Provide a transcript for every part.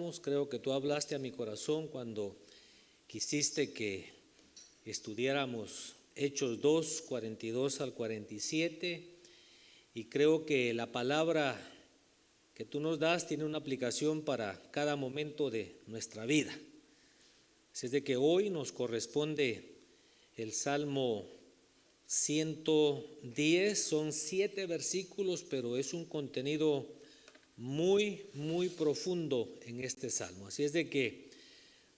Salmos. Creo que tú hablaste a mi corazón cuando quisiste que estudiáramos Hechos 2, 42 al 47. Y creo que la palabra que tú nos das tiene una aplicación para cada momento de nuestra vida. Así es de que hoy nos corresponde el Salmo 110, son 7 versículos, pero es un contenido muy profundo en este salmo. Así es de que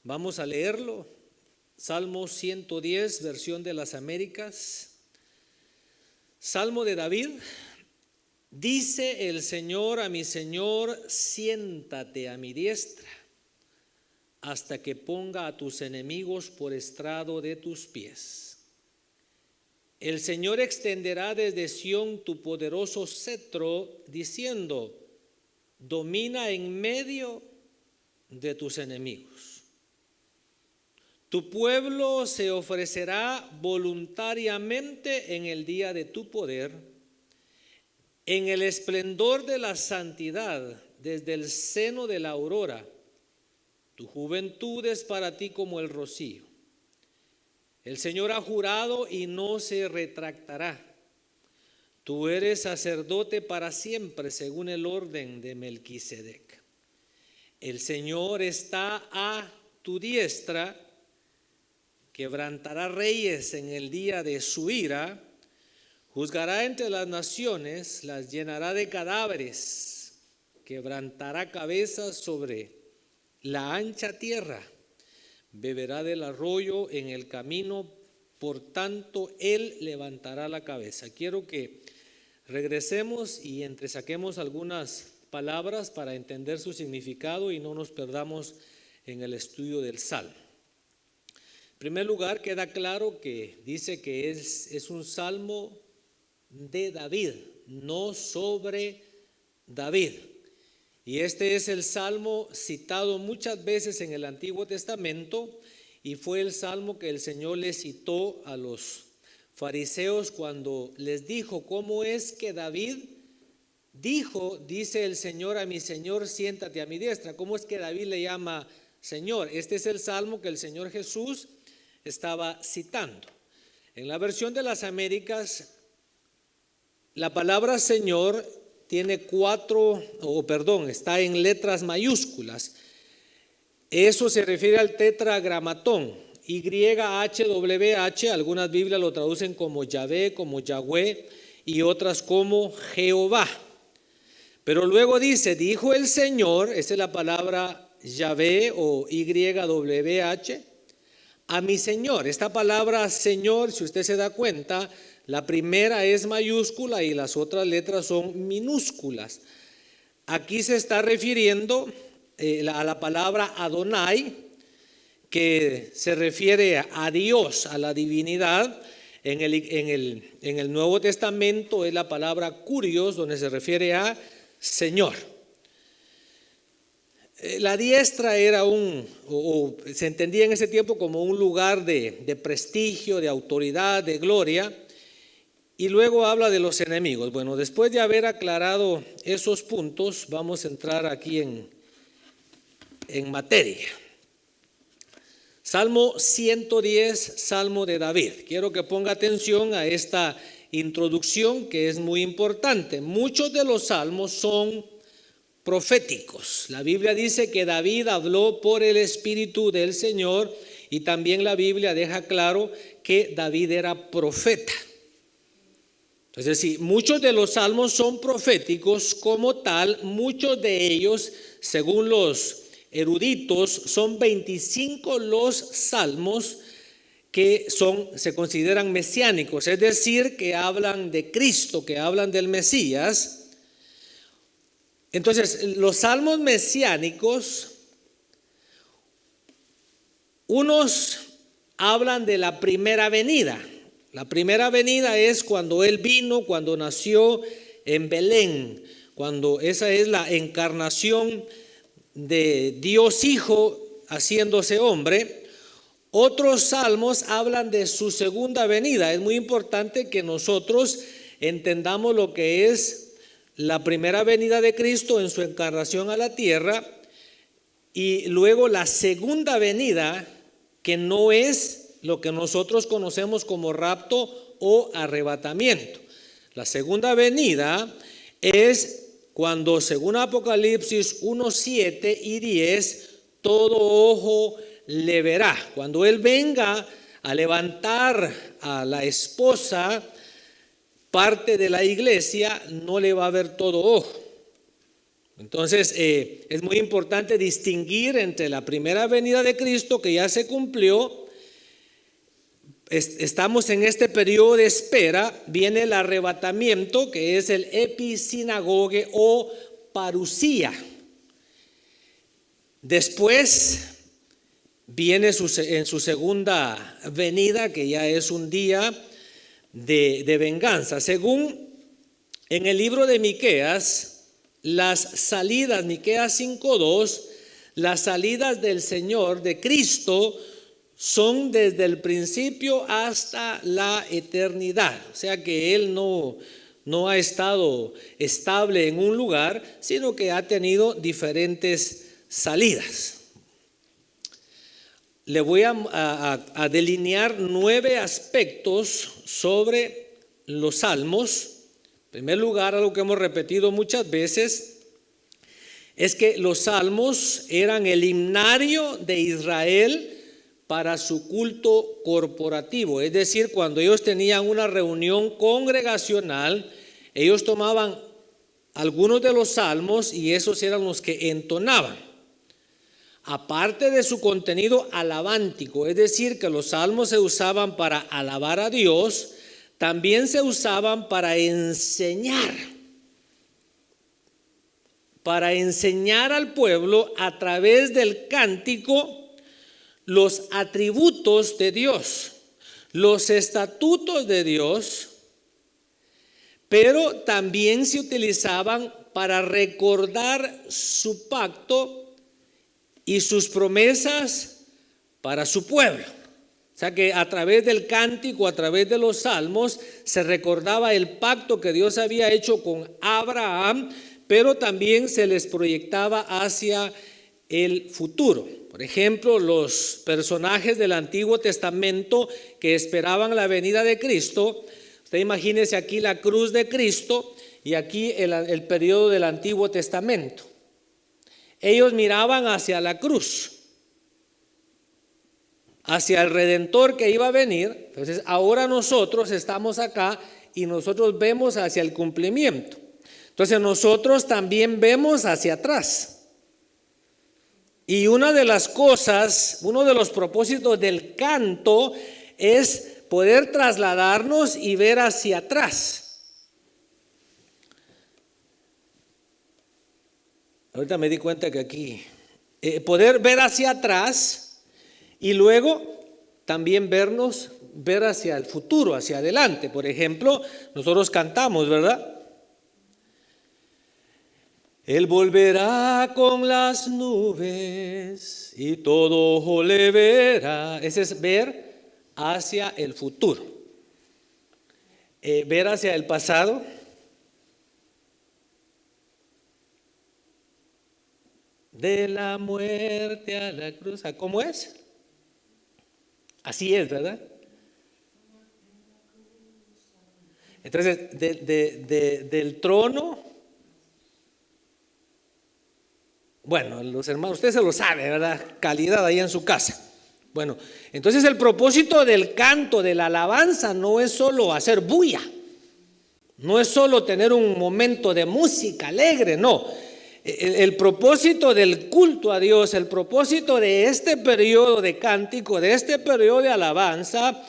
vamos a leerlo. Salmo 110, versión de las Américas. Salmo de David. Dice el Señor a mi Señor: siéntate a mi diestra, hasta que ponga a tus enemigos por estrado de tus pies. El Señor extenderá desde Sión tu poderoso cetro, diciendo: domina en medio de tus enemigos. Tu pueblo se ofrecerá voluntariamente en el día de tu poder, en el esplendor de la santidad, desde el seno de la aurora. Tu juventud es para ti como el rocío. El Señor ha jurado y no se retractará. Tú eres sacerdote para siempre, según el orden de Melquisedec. El Señor está a tu diestra, quebrantará reyes en el día de su ira, juzgará entre las naciones, las llenará de cadáveres, quebrantará cabezas sobre la ancha tierra, beberá del arroyo en el camino, por tanto él levantará la cabeza. Quiero que regresemos y entresaquemos algunas palabras para entender su significado y no nos perdamos en el estudio del Salmo. En primer lugar, queda claro que dice que es un salmo de David, no sobre David. Y este es el salmo citado muchas veces en el Antiguo Testamento y fue el salmo que el Señor le citó a los fariseos cuando les dijo: ¿cómo es que David dijo, dice el Señor a mi Señor, siéntate a mi diestra? ¿Cómo es que David le llama Señor? Este es el salmo que el Señor Jesús estaba citando. En la versión de las Américas, la palabra Señor tiene está en letras mayúsculas. Eso se refiere al tetragramatón, YHWH. Algunas Biblias lo traducen como Yahvé, como Yahweh y otras como Jehová. Pero luego dice: dijo el Señor, esa es la palabra Yahvé o YHWH, a mi Señor. Esta palabra Señor, si usted se da cuenta, la primera es mayúscula y las otras letras son minúsculas. Aquí se está refiriendo a la palabra Adonai, que se refiere a Dios, a la divinidad. En el Nuevo Testamento es la palabra Kurios, donde se refiere a Señor. La diestra era se entendía en ese tiempo como un lugar de prestigio, de autoridad, de gloria. Y luego habla de los enemigos. Bueno, después de haber aclarado esos puntos, vamos a entrar aquí en materia. Salmo 110, Salmo de David. Quiero que ponga atención a esta introducción que es muy importante. Muchos de los salmos son proféticos. La Biblia dice que David habló por el Espíritu del Señor y también la Biblia deja claro que David era profeta. Es decir, muchos de los salmos son proféticos como tal. Muchos de ellos, según los eruditos, son 25 los salmos que se consideran mesiánicos, es decir, que hablan de Cristo, que hablan del Mesías. Entonces, los salmos mesiánicos, unos hablan de la primera venida. La primera venida es cuando Él vino, cuando nació en Belén, cuando esa es la encarnación de Dios Hijo haciéndose hombre. Otros salmos hablan de su segunda venida. Es muy importante que nosotros entendamos lo que es la primera venida de Cristo en su encarnación a la tierra y luego la segunda venida, que no es lo que nosotros conocemos como rapto o arrebatamiento. La segunda venida es cuando, según Apocalipsis 1, 7 y 10, todo ojo le verá. Cuando Él venga a levantar a la esposa, parte de la iglesia, no le va a ver todo ojo. Entonces es muy importante distinguir entre la primera venida de Cristo, que ya se cumplió. Estamos en este periodo de espera. Viene el arrebatamiento, que es el episinagoge o parusía. Después viene en su segunda venida, que ya es un día de venganza. Según en el libro de Miqueas, las salidas, Miqueas 5:2, las salidas del Señor, de Cristo, son desde el principio hasta la eternidad. O sea que Él no ha estado estable en un lugar, sino que ha tenido diferentes salidas. Le voy a delinear 9 aspectos sobre los salmos. En primer lugar, algo que hemos repetido muchas veces es que los salmos eran el himnario de Israel para su culto corporativo. Es decir, cuando ellos tenían una reunión congregacional, ellos tomaban algunos de los salmos y esos eran los que entonaban. Aparte de su contenido alabántico, es decir, que los salmos se usaban para alabar a Dios, también se usaban para enseñar al pueblo a través del cántico los atributos de Dios, los estatutos de Dios, pero también se utilizaban para recordar su pacto y sus promesas para su pueblo. O sea que a través del cántico, a través de los salmos, se recordaba el pacto que Dios había hecho con Abraham, pero también se les proyectaba hacia el futuro. Por ejemplo, los personajes del Antiguo Testamento que esperaban la venida de Cristo. Usted imagínese aquí la cruz de Cristo y aquí el periodo del Antiguo Testamento. Ellos miraban hacia la cruz, hacia el Redentor que iba a venir. Entonces ahora nosotros estamos acá y nosotros vemos hacia el cumplimiento. Entonces nosotros también vemos hacia atrás. Y una de las cosas, uno de los propósitos del canto es poder trasladarnos y ver hacia atrás. Ahorita me di cuenta que aquí, poder ver hacia atrás y luego también ver hacia el futuro, hacia adelante. Por ejemplo, nosotros cantamos, ¿verdad? Él volverá con las nubes y todo ojo le verá. Ese es ver hacia el futuro. Ver hacia el pasado. De la muerte a la cruz. ¿Cómo es? Así es, ¿verdad? Entonces, del trono, bueno, los hermanos, usted se lo sabe, ¿verdad? Calidad ahí en su casa. Bueno, entonces el propósito del canto, de la alabanza, no es solo hacer bulla, no es solo tener un momento de música alegre, no. El propósito del culto a Dios, el propósito de este periodo de cántico, de este periodo de alabanza,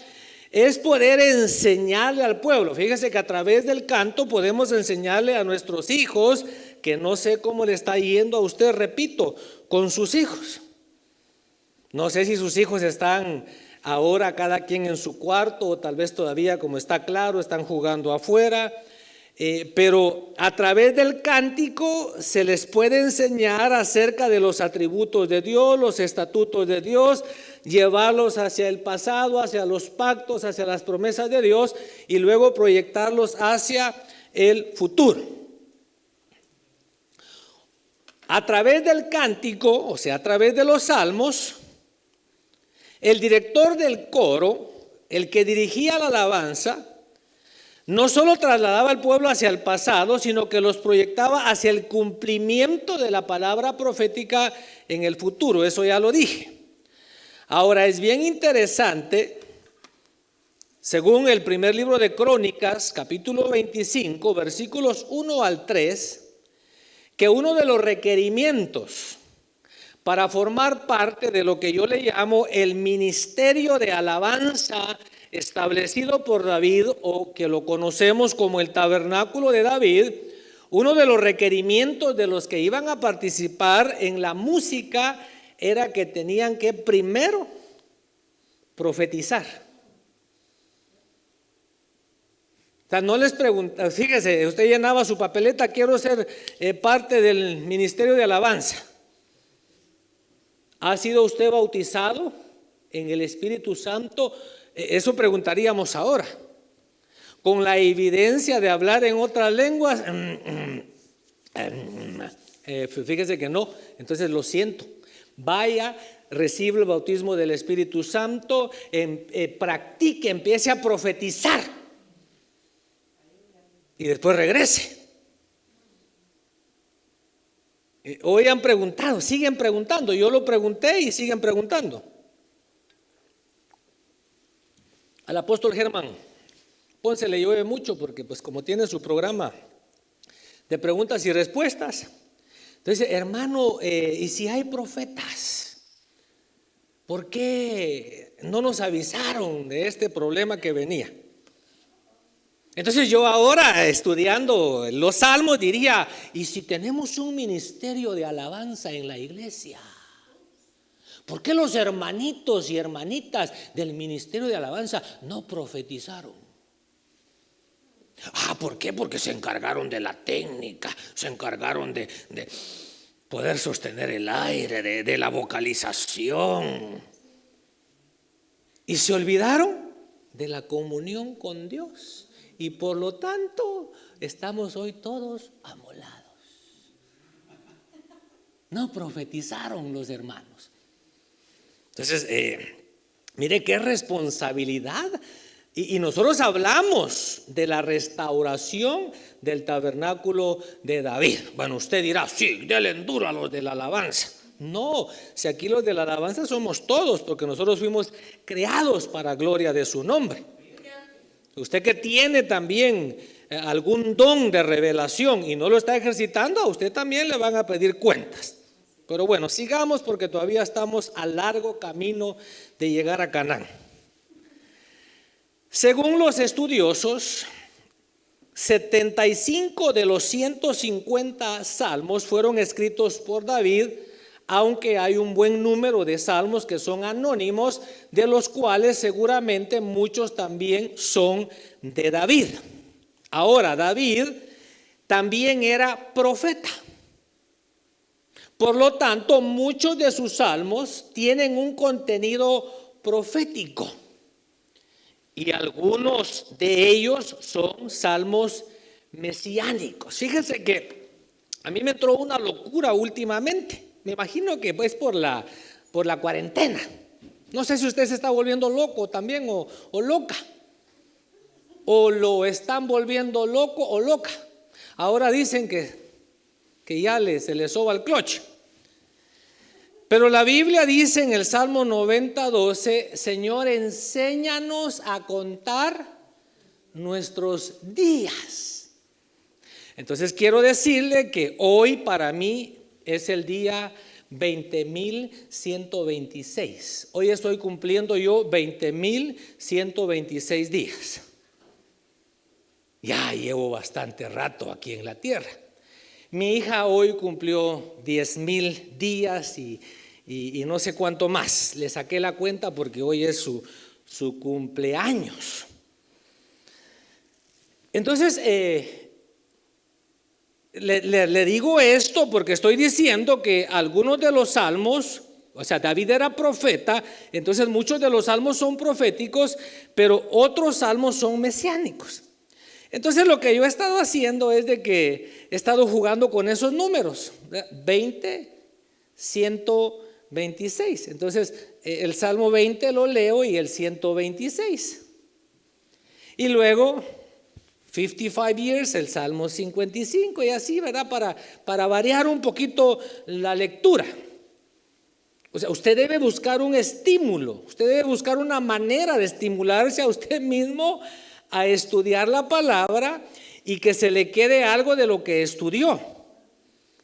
es poder enseñarle al pueblo. Fíjese que a través del canto podemos enseñarle a nuestros hijos, que no sé cómo le está yendo a usted, repito, con sus hijos. No sé si sus hijos están ahora cada quien en su cuarto o tal vez todavía, como está claro, están jugando afuera. Pero a través del cántico se les puede enseñar acerca de los atributos de Dios, los estatutos de Dios, llevarlos hacia el pasado, hacia los pactos, hacia las promesas de Dios y luego proyectarlos hacia el futuro. A través del cántico, o sea, a través de los salmos, el director del coro, el que dirigía la alabanza, no solo trasladaba al pueblo hacia el pasado, sino que los proyectaba hacia el cumplimiento de la palabra profética en el futuro. Eso ya lo dije. Ahora es bien interesante, según el primer libro de Crónicas, capítulo 25, versículos 1 al 3, que uno de los requerimientos para formar parte de lo que yo le llamo el ministerio de alabanza establecido por David, o que lo conocemos como el tabernáculo de David, uno de los requerimientos de los que iban a participar en la música era que tenían que primero profetizar. O sea, no les pregunta, fíjese, usted llenaba su papeleta, quiero ser parte del ministerio de alabanza. ¿Ha sido usted bautizado en el Espíritu Santo? Eso preguntaríamos ahora. Con la evidencia de hablar en otras lenguas, fíjese que no, entonces lo siento. Vaya, recibe el bautismo del Espíritu Santo, practique, empiece a profetizar y después regrese. Hoy han preguntado, siguen preguntando, yo lo pregunté y siguen preguntando. Al apóstol Germán Ponce le llueve mucho porque pues como tiene su programa de preguntas y respuestas, entonces hermano, y si hay profetas, ¿por qué no nos avisaron de este problema que venía? Entonces yo ahora, estudiando los salmos, diría, ¿y si tenemos un ministerio de alabanza en la iglesia? ¿Por qué los hermanitos y hermanitas del ministerio de alabanza no profetizaron? ¿Por qué? Porque se encargaron de la técnica, se encargaron de poder sostener el aire, de la vocalización. Y se olvidaron de la comunión con Dios. Y por lo tanto, estamos hoy todos amolados. No profetizaron los hermanos. Entonces, mire qué responsabilidad. Y nosotros hablamos de la restauración del tabernáculo de David. Bueno, usted dirá, sí, denle duro a los de la alabanza. No, si aquí los de la alabanza somos todos, porque nosotros fuimos creados para gloria de su nombre. Usted que tiene también algún don de revelación y no lo está ejercitando, a usted también le van a pedir cuentas. Pero bueno, sigamos porque todavía estamos a largo camino de llegar a Canaán. Según los estudiosos, 75 de los 150 salmos fueron escritos por David, aunque hay un buen número de salmos que son anónimos, de los cuales seguramente muchos también son de David. Ahora, David también era profeta. Por lo tanto, muchos de sus salmos tienen un contenido profético. Y algunos de ellos son salmos mesiánicos. Fíjense que a mí me entró una locura últimamente. Me imagino que pues por la cuarentena. No sé si usted se está volviendo loco también o loca. O lo están volviendo loco o loca. Ahora dicen que ya se le soba el cloche. Pero la Biblia dice en el Salmo 90:12, Señor, enséñanos a contar nuestros días. Entonces quiero decirle que hoy para mí es el día 20.126. Hoy estoy cumpliendo yo 20.126 días. Ya llevo bastante rato aquí en la tierra. Mi hija hoy cumplió 10,000 días y no sé cuánto más. Le saqué la cuenta porque hoy es su cumpleaños. Entonces, le digo esto porque estoy diciendo que algunos de los salmos, o sea, David era profeta, entonces muchos de los salmos son proféticos, pero otros salmos son mesiánicos. Entonces lo que yo he estado haciendo es de que he estado jugando con esos números, 20, 126. Entonces el Salmo 20 lo leo y el 126. Y luego 55 years, el Salmo 55 y así, ¿verdad? Para variar un poquito la lectura. O sea, usted debe buscar un estímulo, usted debe buscar una manera de estimularse a usted mismo a estudiar la palabra y que se le quede algo de lo que estudió.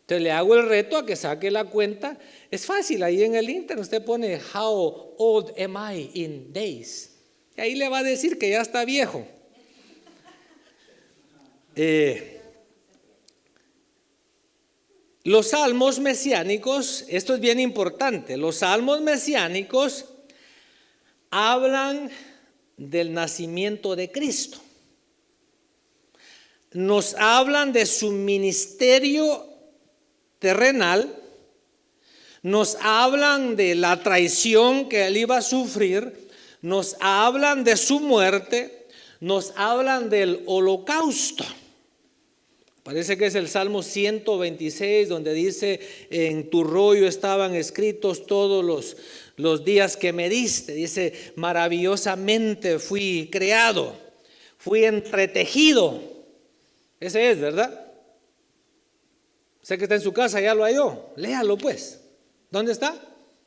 Entonces le hago el reto a que saque la cuenta. Es fácil, ahí en el internet usted pone how old am I in days. Y ahí le va a decir que ya está viejo. Los salmos mesiánicos, esto es bien importante, los salmos mesiánicos hablan del nacimiento de Cristo. Nos hablan de su ministerio terrenal, nos hablan de la traición que él iba a sufrir, nos hablan de su muerte, nos hablan del holocausto. Parece que es el Salmo 126 donde dice: en tu rollo estaban escritos todos los días que me diste. Dice: maravillosamente fui creado, fui entretejido. Ese es, ¿verdad? Sé que está en su casa, ya lo halló. Léalo pues. ¿Dónde está?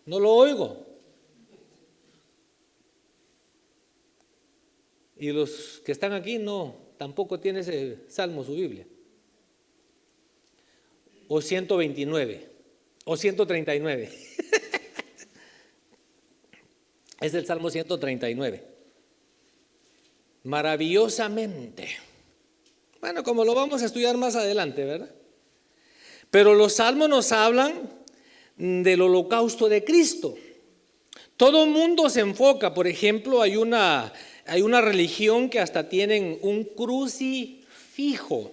No lo oigo. Y los que están aquí no, tampoco tiene ese salmo su Biblia. O 129, o 139. Es el Salmo 139. Maravillosamente. Bueno, como lo vamos a estudiar más adelante, ¿verdad? Pero los salmos nos hablan del holocausto de Cristo. Todo el mundo se enfoca, por ejemplo, hay una religión que hasta tienen un crucifijo,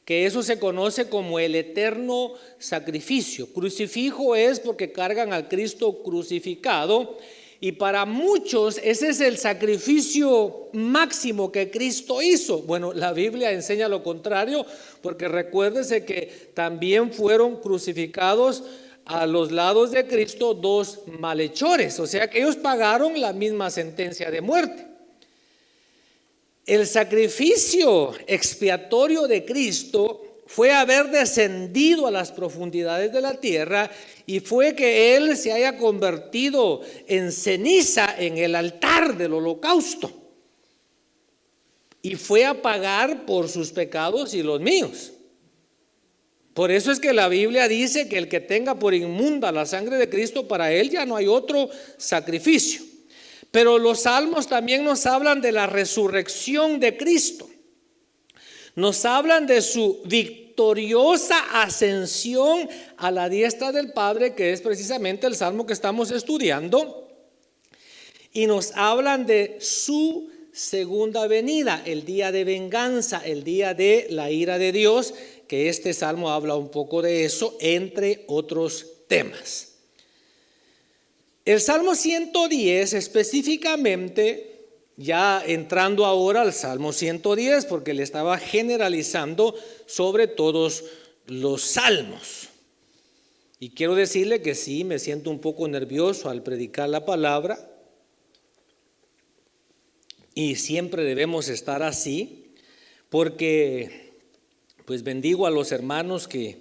que eso se conoce como el eterno sacrificio. Crucifijo es porque cargan al Cristo crucificado, y para muchos ese es el sacrificio máximo que Cristo hizo. Bueno, la Biblia enseña lo contrario, porque recuérdese que también fueron crucificados a los lados de Cristo dos malhechores, o sea que ellos pagaron la misma sentencia de muerte. El sacrificio expiatorio de Cristo fue haber descendido a las profundidades de la tierra, y fue que Él se haya convertido en ceniza en el altar del holocausto, y fue a pagar por sus pecados y los míos. Por eso es que la Biblia dice que el que tenga por inmunda la sangre de Cristo, para él ya no hay otro sacrificio. Pero los salmos también nos hablan de la resurrección de Cristo. Nos hablan de su victoriosa ascensión a la diestra del Padre, que es precisamente el salmo que estamos estudiando. Y nos hablan de su segunda venida, el día de venganza, el día de la ira de Dios, que este salmo habla un poco de eso, entre otros temas. El Salmo 110 específicamente, ya entrando ahora al Salmo 110, porque le estaba generalizando sobre todos los salmos. Y quiero decirle que sí, me siento un poco nervioso al predicar la palabra, y siempre debemos estar así, porque pues bendigo a los hermanos que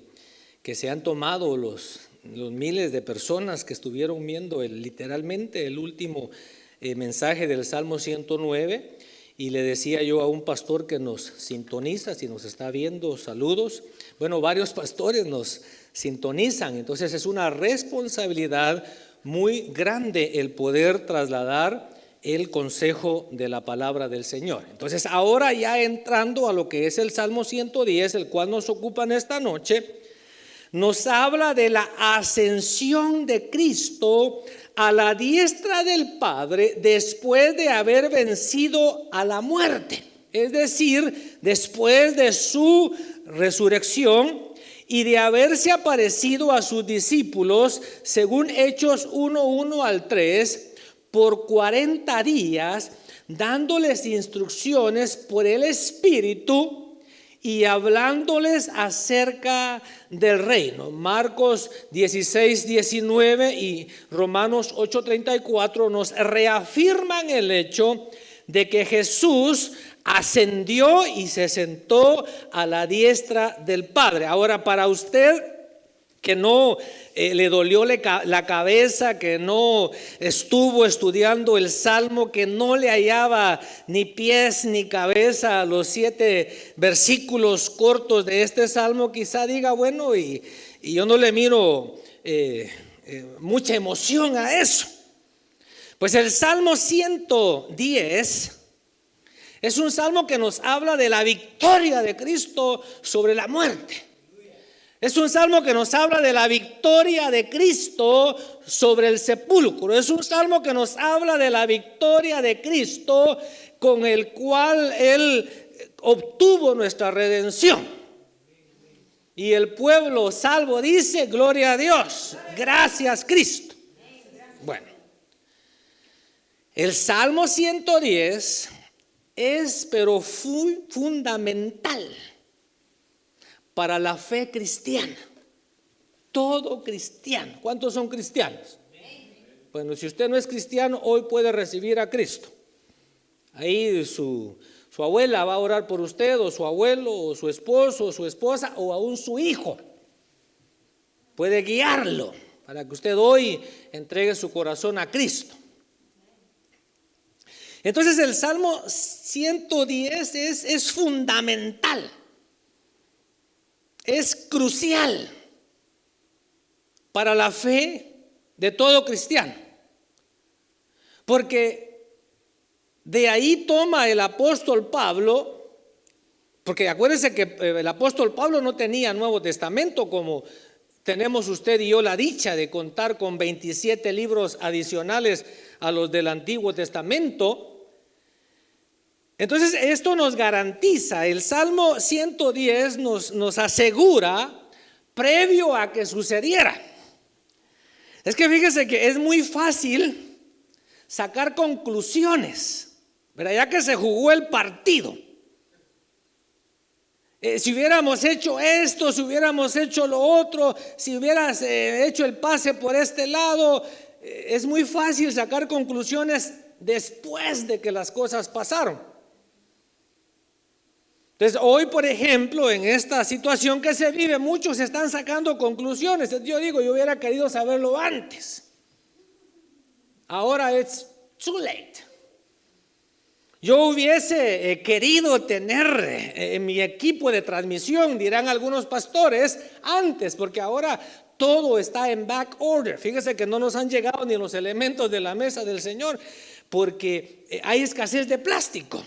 se han tomado los miles de personas que estuvieron viendo literalmente el último mensaje del Salmo 109, y le decía yo a un pastor que nos sintoniza, si nos está viendo, saludos. Bueno, varios pastores nos sintonizan, entonces es una responsabilidad muy grande el poder trasladar el consejo de la palabra del Señor. Entonces ahora, ya entrando a lo que es el Salmo 110, el cual nos ocupa en esta noche, nos habla de la ascensión de Cristo a la diestra del Padre después de haber vencido a la muerte, es decir, después de su resurrección y de haberse aparecido a sus discípulos, según Hechos 1:1 al 3, por 40 días, dándoles instrucciones por el Espíritu y hablándoles acerca del reino. Marcos 16, 19 y Romanos 8, 34 nos reafirman el hecho de que Jesús ascendió y se sentó a la diestra del Padre. Ahora, para usted que no le dolió la cabeza, que no estuvo estudiando el Salmo, que no le hallaba ni pies ni cabeza a los 7 versículos cortos de este Salmo, quizá diga, bueno, y yo no le miro mucha emoción a eso. Pues el Salmo 110 es un salmo que nos habla de la victoria de Cristo sobre la muerte. Es un salmo que nos habla de la victoria de Cristo sobre el sepulcro. Es un salmo que nos habla de la victoria de Cristo con el cual Él obtuvo nuestra redención. Y el pueblo salvo dice, gloria a Dios, gracias Cristo. Bueno, el Salmo 110 es pero fundamental para la fe cristiana. Todo cristiano. ¿Cuántos son cristianos? Bueno, si usted no es cristiano, hoy puede recibir a Cristo. Ahí su abuela va a orar por usted, o su abuelo, o su esposo, o su esposa, o aún su hijo. Puede guiarlo para que usted hoy entregue su corazón a Cristo. Entonces el Salmo 110 es fundamental, es crucial para la fe de todo cristiano, porque de ahí toma el apóstol Pablo, porque acuérdense que el apóstol Pablo no tenía Nuevo Testamento como tenemos usted y yo la dicha de contar con 27 libros adicionales a los del Antiguo Testamento. Entonces esto nos garantiza, el Salmo 110 nos asegura previo a que sucediera. Es que fíjese que es muy fácil sacar conclusiones, ¿verdad? Ya que se jugó el partido. Si hubiéramos hecho esto, si hubiéramos hecho lo otro, si hubieras hecho el pase por este lado, es muy fácil sacar conclusiones después de que las cosas pasaron. Entonces hoy, por ejemplo, en esta situación que se vive, muchos están sacando conclusiones. Yo digo, yo hubiera querido saberlo antes. Ahora it's too late. Yo hubiese querido tener en mi equipo de transmisión, dirán algunos pastores, antes, porque ahora todo está en back order. Fíjese que no nos han llegado ni los elementos de la mesa del Señor, porque hay escasez de plástico.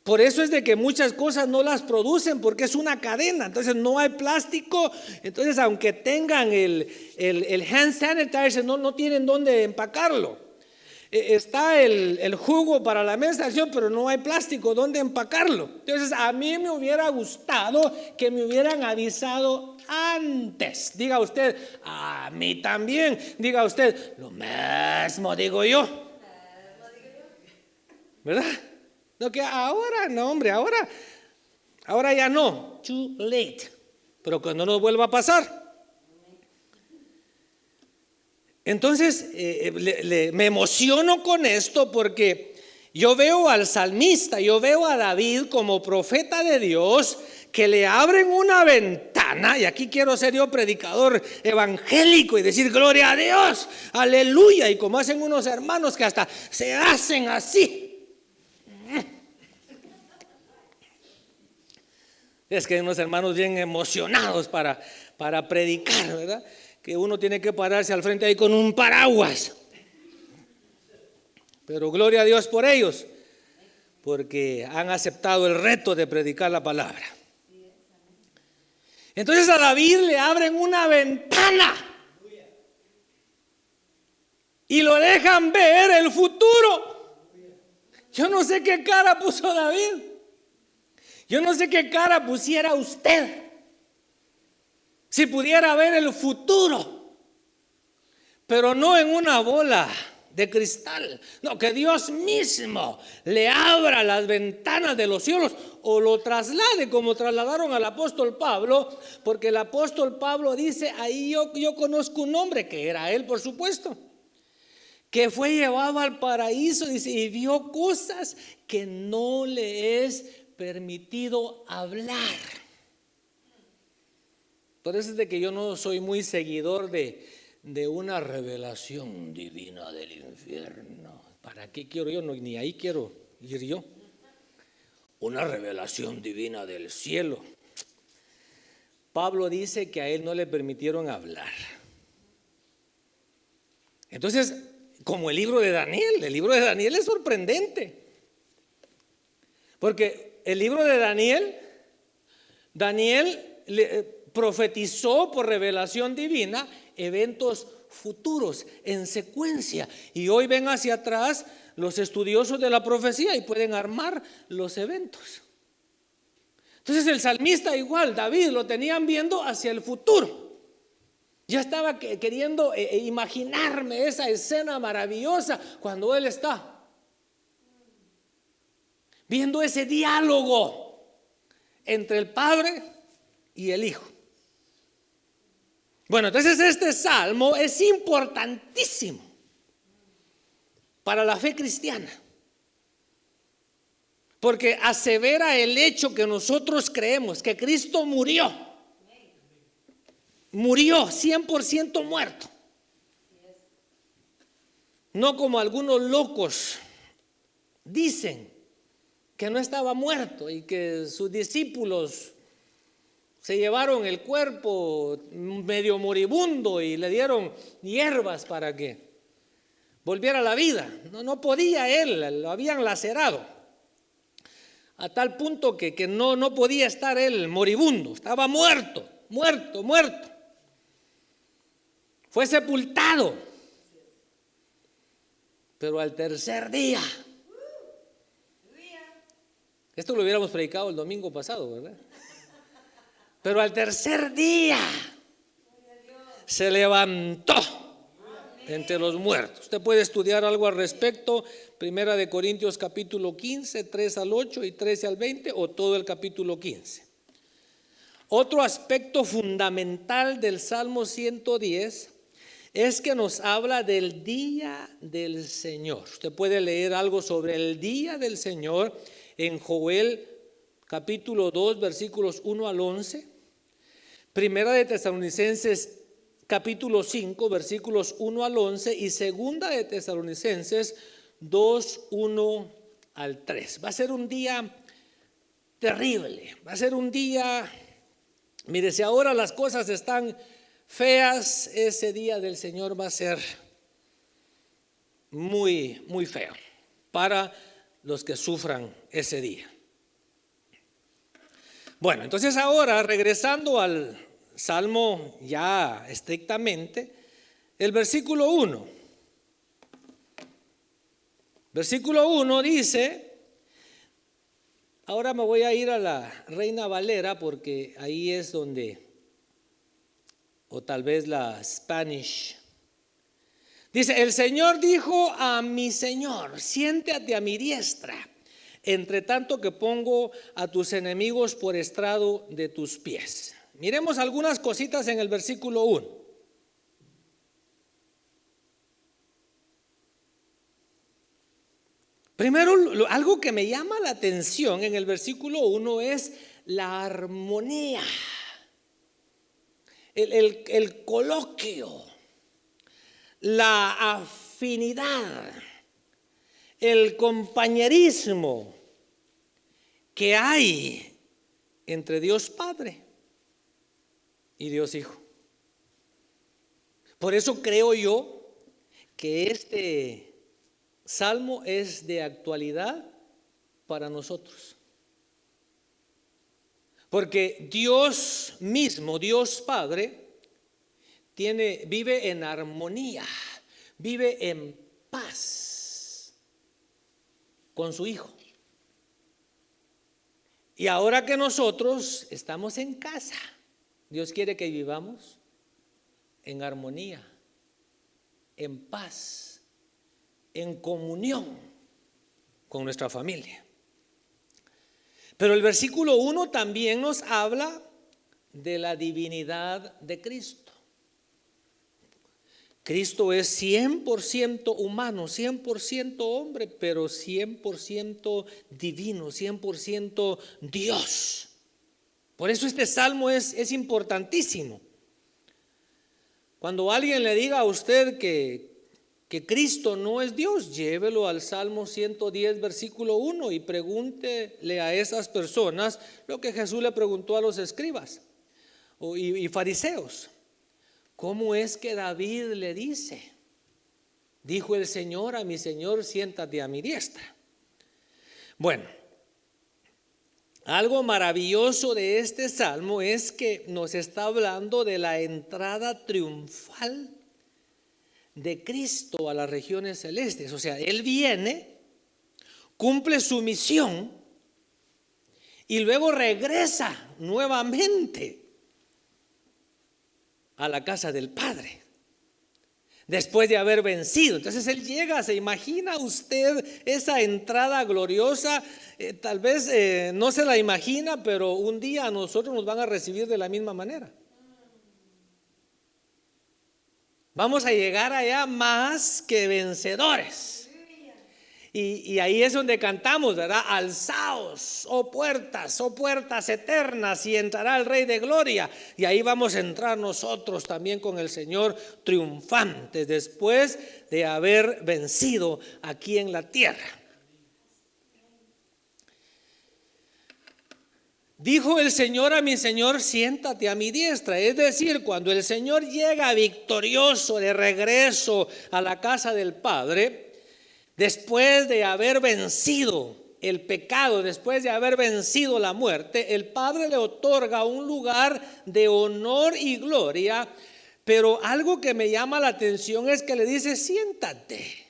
Por eso es de que muchas cosas no las producen, porque es una cadena. Entonces no hay plástico. Entonces aunque tengan el hand sanitizer, no tienen dónde empacarlo. Está el jugo para la menstruación, pero no hay plástico dónde empacarlo. Entonces a mí me hubiera gustado que me hubieran avisado antes. Diga usted, a mí también. Diga usted, lo mismo digo yo. ¿Verdad? No, que ahora no, hombre, ahora ya no, too late, pero que no nos vuelva a pasar. Entonces me emociono con esto porque yo veo al salmista, yo veo a David como profeta de Dios, que le abren una ventana, y aquí quiero ser yo predicador evangélico y decir gloria a Dios, aleluya, y como hacen unos hermanos que hasta se hacen así. Es que hay unos hermanos bien emocionados para predicar, ¿verdad? Que uno tiene que pararse al frente ahí con un paraguas. Pero gloria a Dios por ellos, porque han aceptado el reto de predicar la palabra. Entonces a David le abren una ventana y lo dejan ver el futuro. Yo no sé qué cara puso David. Yo no sé qué cara pusiera usted si pudiera ver el futuro, pero no en una bola de cristal. No, que Dios mismo le abra las ventanas de los cielos o lo traslade como trasladaron al apóstol Pablo, porque el apóstol Pablo dice, ahí yo conozco un hombre, que era él por supuesto, que fue llevado al paraíso, dice, y vio cosas que no le es permitido hablar. Por eso es de que yo no soy muy seguidor de una revelación divina del infierno. ¿Para qué quiero yo? No, ni ahí quiero ir yo. Una revelación divina del cielo. Pablo dice que a él no le permitieron hablar. Entonces, como el libro de Daniel es sorprendente. Porque el libro de Daniel profetizó por revelación divina eventos futuros en secuencia. Y hoy ven hacia atrás los estudiosos de la profecía y pueden armar los eventos. Entonces el salmista igual, David, lo tenían viendo hacia el futuro. Ya estaba queriendo imaginarme esa escena maravillosa cuando él está viendo ese diálogo entre el Padre y el Hijo. Bueno, entonces este salmo es importantísimo para la fe cristiana, porque asevera el hecho que nosotros creemos, que Cristo murió 100% muerto. No como algunos locos dicen que no estaba muerto y que sus discípulos se llevaron el cuerpo medio moribundo y le dieron hierbas para que volviera a la vida. No podía él, lo habían lacerado a tal punto que no podía estar él moribundo, estaba muerto. Fue sepultado, pero al tercer día. Esto lo hubiéramos predicado el domingo pasado, ¿verdad? Pero al tercer día se levantó entre los muertos. Usted puede estudiar algo al respecto, 1 Corintios capítulo 15, 3 al 8 y 13 al 20, o todo el capítulo 15. Otro aspecto fundamental del Salmo 110 es que nos habla del día del Señor. Usted puede leer algo sobre el día del Señor en Joel capítulo 2, versículos 1 al 11. Primera de Tesalonicenses capítulo 5, versículos 1 al 11, y segunda de Tesalonicenses 2, 1 al 3. Va a ser un día terrible, va a ser un día, mire, si ahora las cosas están feas, ese día del Señor va a ser muy, muy feo para los que sufran ese día. Bueno, entonces ahora regresando al Salmo ya estrictamente, el versículo 1. Versículo 1 dice, ahora me voy a ir a la Reina Valera porque ahí es donde, o tal vez la Spanish. Dice, el Señor dijo a mi Señor, siéntate a mi diestra, entre tanto que pongo a tus enemigos por estrado de tus pies. Miremos algunas cositas en el versículo 1. Primero, algo que me llama la atención en el versículo 1 es la armonía, el coloquio, la afinidad, el compañerismo que hay entre Dios Padre y Dios Hijo. Por eso creo yo que este salmo es de actualidad para nosotros. Porque Dios mismo, Dios Padre, vive en armonía, vive en paz con su Hijo. Y ahora que nosotros estamos en casa, Dios quiere que vivamos en armonía, en paz en comunión con nuestra familia. Pero el versículo 1 también nos habla de la divinidad de Cristo. Cristo es 100% humano, 100% hombre, pero 100% divino, 100% Dios. Por eso este salmo es importantísimo. Cuando alguien le diga a usted que Cristo no es Dios, llévelo al Salmo 110, versículo 1 y pregúntele a esas personas lo que Jesús le preguntó a los escribas y fariseos. ¿Cómo es que David le dice? Dijo el Señor a mi Señor, siéntate a mi diestra. Bueno, algo maravilloso de este salmo es que nos está hablando de la entrada triunfal de Cristo a las regiones celestes. O sea, Él viene, cumple su misión y luego regresa nuevamente a la casa del Padre después de haber vencido. Entonces Él llega, ¿se imagina usted esa entrada gloriosa? Tal vez no se la imagina, pero un día a nosotros nos van a recibir de la misma manera. Vamos a llegar allá más que vencedores. Y ahí es donde cantamos, ¿verdad? Alzaos, oh puertas eternas, y entrará el Rey de Gloria. Y ahí vamos a entrar nosotros también con el Señor triunfantes, después de haber vencido aquí en la tierra. Dijo el Señor a mi Señor, siéntate a mi diestra. Es decir, cuando el Señor llega victorioso de regreso a la casa del Padre, después de haber vencido el pecado, después de haber vencido la muerte, el Padre le otorga un lugar de honor y gloria. Pero algo que me llama la atención es que le dice, siéntate.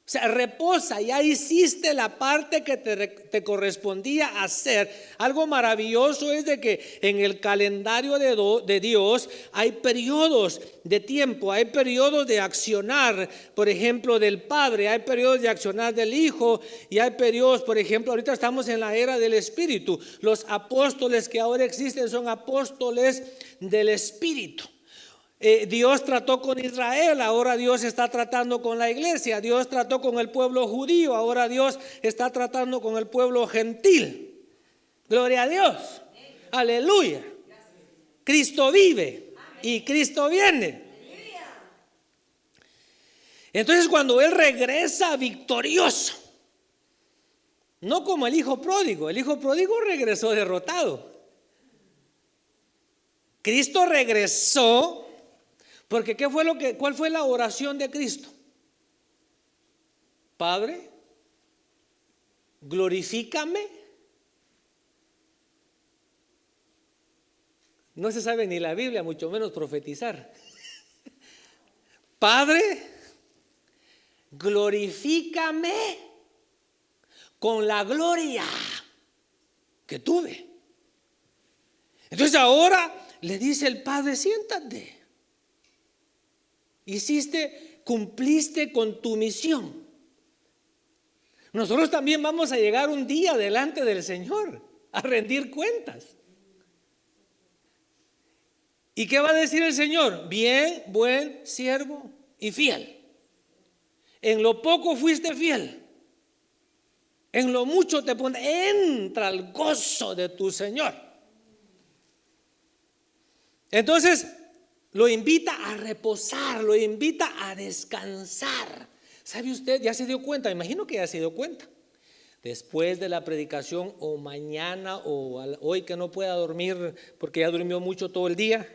O sea, reposa, ya hiciste la parte que te correspondía hacer. Algo maravilloso es de que en el calendario de Dios hay periodos de tiempo, hay periodos de accionar, por ejemplo, del Padre, hay periodos de accionar del Hijo y hay periodos, por ejemplo, ahorita estamos en la era del Espíritu. Los apóstoles que ahora existen son apóstoles del Espíritu. Dios trató con Israel, ahora Dios está tratando con la iglesia. Dios trató con el pueblo judío, ahora Dios está tratando con el pueblo gentil. Gloria a Dios. Aleluya. Cristo vive y Cristo viene. Entonces cuando Él regresa victorioso, no como el hijo pródigo regresó derrotado. Cristo regresó. Porque ¿cuál fue la oración de Cristo? Padre, glorifícame. No se sabe ni la Biblia, mucho menos profetizar. Padre, glorifícame con la gloria que tuve. Entonces ahora le dice el Padre, siéntate. Cumpliste con tu misión. Nosotros también vamos a llegar un día delante del Señor a rendir cuentas. ¿Y qué va a decir el Señor? Bien, buen siervo y fiel. En lo poco fuiste fiel, en lo mucho te pondré. Entra al gozo de tu Señor. Entonces lo invita a reposar, lo invita a descansar. ¿Sabe usted? Ya se dio cuenta, me imagino que ya se dio cuenta. Después de la predicación o mañana o hoy que no pueda dormir porque ya durmió mucho todo el día,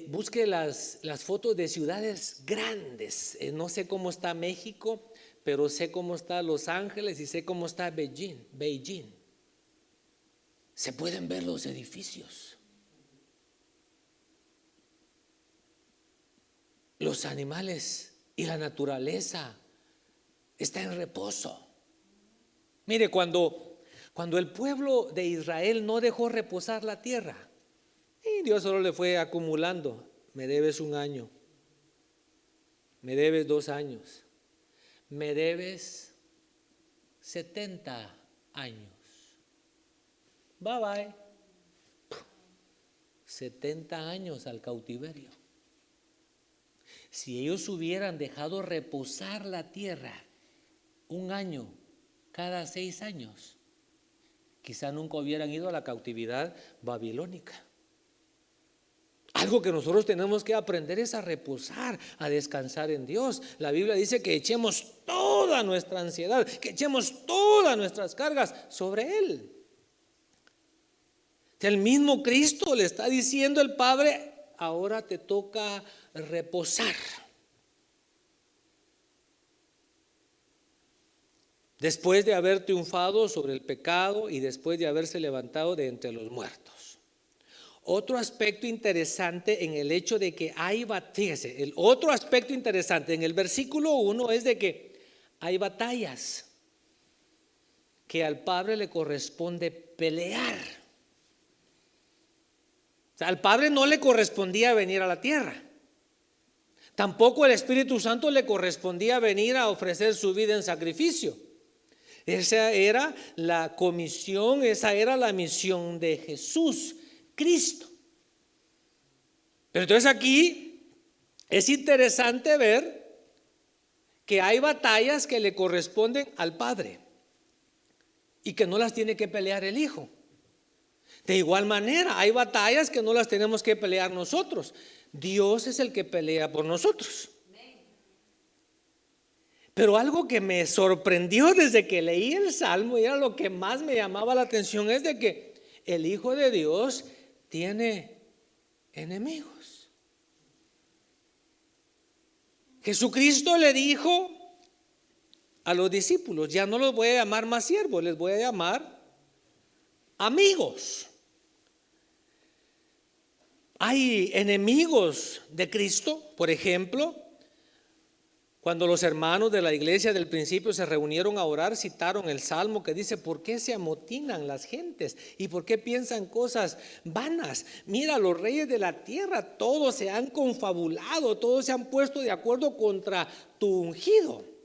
busque las fotos de ciudades grandes. No sé cómo está México, pero sé cómo está Los Ángeles y sé cómo está Beijing. Se pueden ver los edificios. Los animales y la naturaleza está en reposo. Mire, cuando el pueblo de Israel no dejó reposar la tierra, y Dios solo le fue acumulando, me debes un año, Me debes 2 años. Me debes 70 años. Bye bye. 70 años al cautiverio. Si ellos hubieran dejado reposar la tierra 1 año cada 6 años, quizá nunca hubieran ido a la cautividad babilónica. Algo que nosotros tenemos que aprender es a reposar, a descansar en Dios. La Biblia dice que echemos toda nuestra ansiedad, que echemos todas nuestras cargas sobre Él. El mismo Cristo le está diciendo al Padre: ahora te toca reposar. Después de haber triunfado sobre el pecado y después de haberse levantado de entre los muertos. Otro aspecto interesante en el hecho de que fíjese, el otro aspecto interesante en el versículo 1 es de que hay batallas que al Padre le corresponde pelear. O sea, al Padre no le correspondía venir a la tierra. Tampoco al Espíritu Santo le correspondía venir a ofrecer su vida en sacrificio. Esa era la comisión, esa era la misión de Jesús, Cristo. Pero entonces aquí es interesante ver que hay batallas que le corresponden al Padre y que no las tiene que pelear el Hijo. De igual manera, hay batallas que no las tenemos que pelear nosotros. Dios es el que pelea por nosotros. Pero algo que me sorprendió desde que leí el Salmo, y era lo que más me llamaba la atención, es de que el Hijo de Dios tiene enemigos. Jesucristo le dijo a los discípulos: ya no los voy a llamar más siervos, les voy a llamar amigos. Hay enemigos de Cristo. Por ejemplo, cuando los hermanos de la iglesia del principio se reunieron a orar, citaron el Salmo que dice: ¿por qué se amotinan las gentes? ¿Y por qué piensan cosas vanas? Mira, los reyes de la tierra, todos se han confabulado, todos se han puesto de acuerdo contra tu ungido.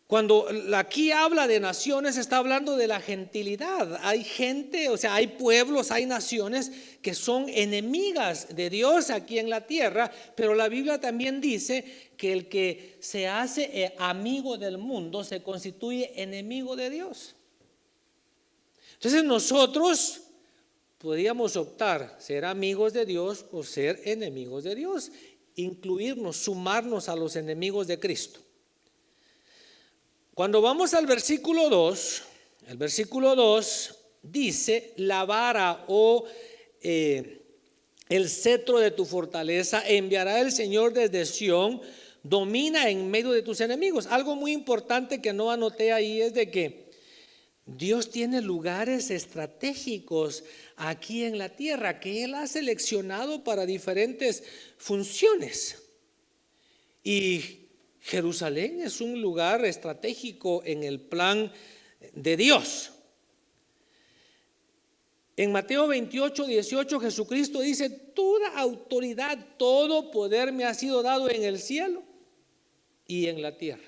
Cuando aquí habla de naciones, está hablando de la gentilidad. Hay gente, o sea, hay pueblos, hay naciones que son enemigas de Dios aquí en la tierra, pero la Biblia también dice que el que se hace amigo del mundo se constituye enemigo de Dios. Entonces nosotros podríamos optar ser amigos de Dios o ser enemigos de Dios, incluirnos, sumarnos a los enemigos de Cristo. Cuando vamos al versículo 2, el versículo 2 dice: la vara o el cetro de tu fortaleza enviará el Señor desde Sión, domina en medio de tus enemigos. Algo muy importante que no anoté ahí es de que Dios tiene lugares estratégicos aquí en la tierra que Él ha seleccionado para diferentes funciones. Y Jerusalén es un lugar estratégico en el plan de Dios. En Mateo 28:18 Jesucristo dice: toda autoridad, todo poder me ha sido dado en el cielo y en la tierra.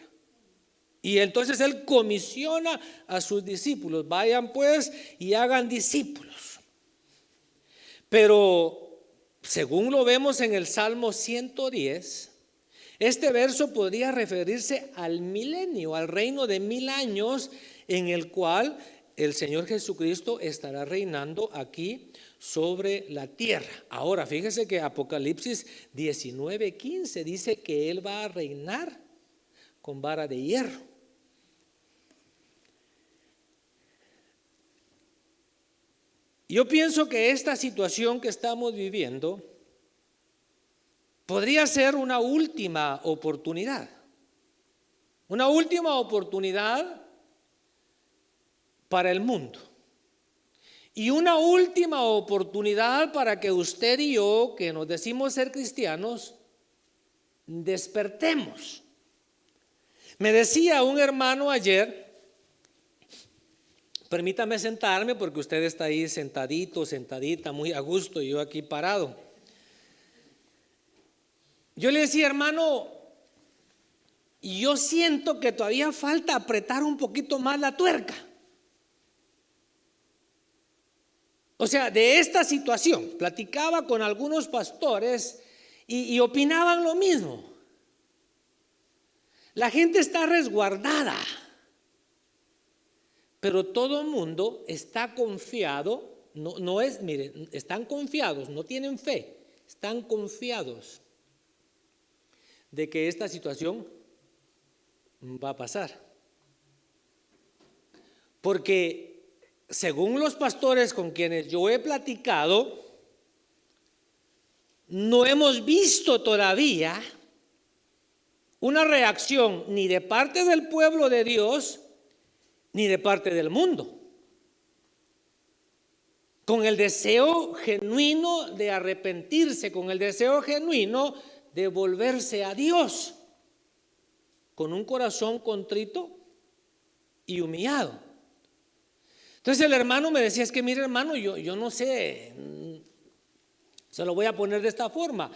Y entonces Él comisiona a sus discípulos: vayan pues y hagan discípulos. Pero según lo vemos en el Salmo 110, este verso podría referirse al milenio, al reino de 1000 años, en el cual el Señor Jesucristo estará reinando aquí sobre la tierra. Ahora, fíjese que Apocalipsis 19:15 dice que Él va a reinar con vara de hierro. Yo pienso que esta situación que estamos viviendo podría ser una última oportunidad. Una última oportunidad para el mundo. Y una última oportunidad para que usted y yo, que nos decimos ser cristianos, despertemos. Me decía un hermano ayer, permítame sentarme porque usted está ahí sentadito, sentadita, muy a gusto, y yo aquí parado. yo le decía, hermano, yo siento que todavía falta apretar un poquito más la tuerca. O sea, de esta situación, platicaba con algunos pastores y opinaban lo mismo. La gente está resguardada, pero todo el mundo está confiado. No es, miren, están confiados, no tienen fe, están confiados de que esta situación va a pasar. Porque según los pastores con quienes yo he platicado, no hemos visto todavía una reacción ni de parte del pueblo de Dios ni de parte del mundo, con el deseo genuino de arrepentirse, con el deseo genuino de volverse a Dios, con un corazón contrito y humillado. Entonces el hermano me decía, es que mire hermano, yo no sé, se lo voy a poner de esta forma,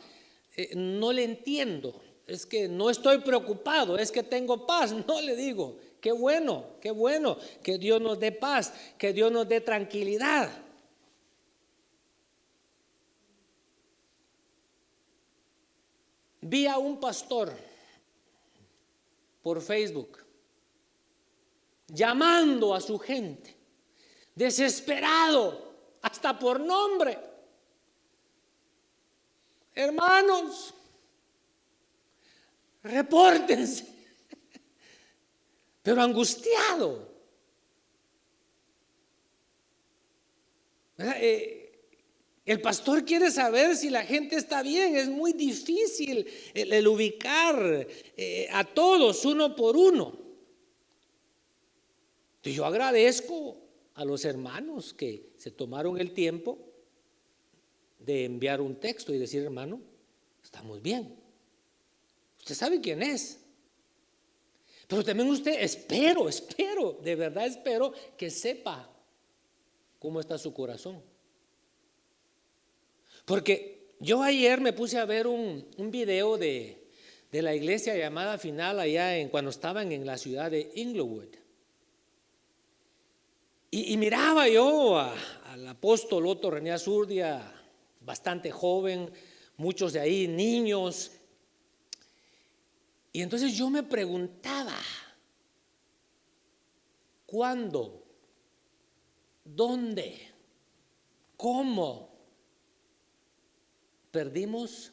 no le entiendo, es que no estoy preocupado, es que tengo paz. No, le digo, qué bueno, que Dios nos dé paz, que Dios nos dé tranquilidad. Vi a un pastor por Facebook llamando a su gente, desesperado, hasta por nombre. Hermanos, repórtense, pero angustiado. El pastor quiere saber si la gente está bien. Es muy difícil el ubicar a todos uno por uno. Entonces yo agradezco a los hermanos que se tomaron el tiempo de enviar un texto y decir, hermano, estamos bien. Usted sabe quién es. Pero también usted, espero, de verdad espero que sepa cómo está su corazón. Porque yo ayer me puse a ver un video de la iglesia llamada Final allá cuando estaban en la ciudad de Inglewood. Y miraba yo al apóstol Otto René Azurdia, bastante joven, muchos de ahí niños. Y entonces yo me preguntaba, ¿cuándo? ¿Dónde? ¿Cómo perdimos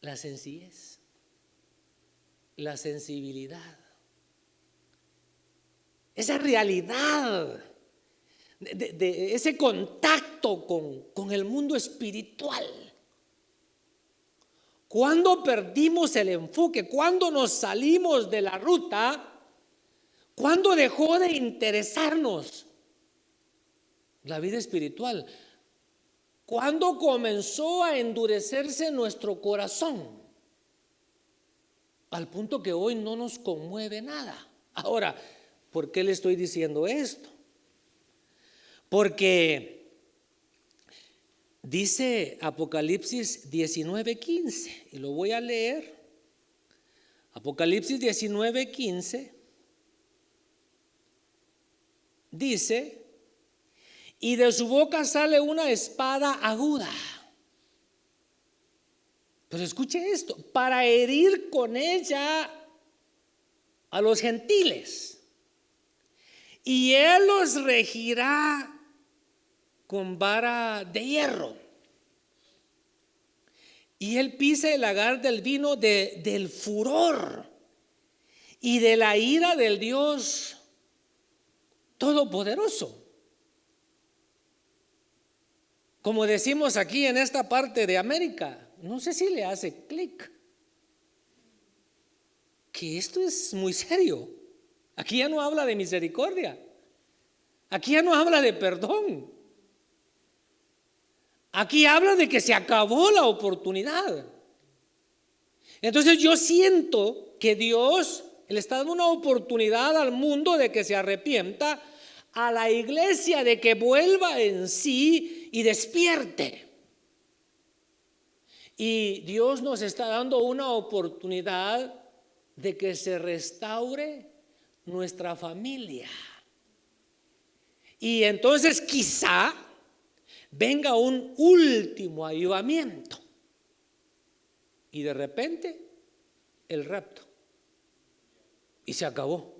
la sencillez, la sensibilidad, esa realidad de ese contacto con el mundo espiritual? ¿Cuándo perdimos el enfoque? ¿Cuándo nos salimos de la ruta? ¿Cuándo dejó de interesarnos la vida espiritual? ¿Cuándo comenzó a endurecerse nuestro corazón? Al punto que hoy no nos conmueve nada. Ahora, ¿por qué le estoy diciendo esto? Porque dice Apocalipsis 19:15, y lo voy a leer. Apocalipsis 19:15 dice: y de su boca sale una espada aguda. Pero escuche esto: para herir con ella a los gentiles, y él los regirá con vara de hierro. Y él pisa el lagar del vino del furor y de la ira del Dios Todopoderoso. Como decimos aquí en esta parte de América, no sé si le hace clic, que esto es muy serio. Aquí ya no habla de misericordia, aquí ya no habla de perdón, aquí habla de que se acabó la oportunidad. Entonces yo siento que Dios le está dando una oportunidad al mundo de que se arrepienta, a la iglesia de que vuelva en sí y despierte. Y Dios nos está dando una oportunidad de que se restaure nuestra familia. Y entonces quizá venga un último avivamiento. Y de repente el rapto. Y se acabó.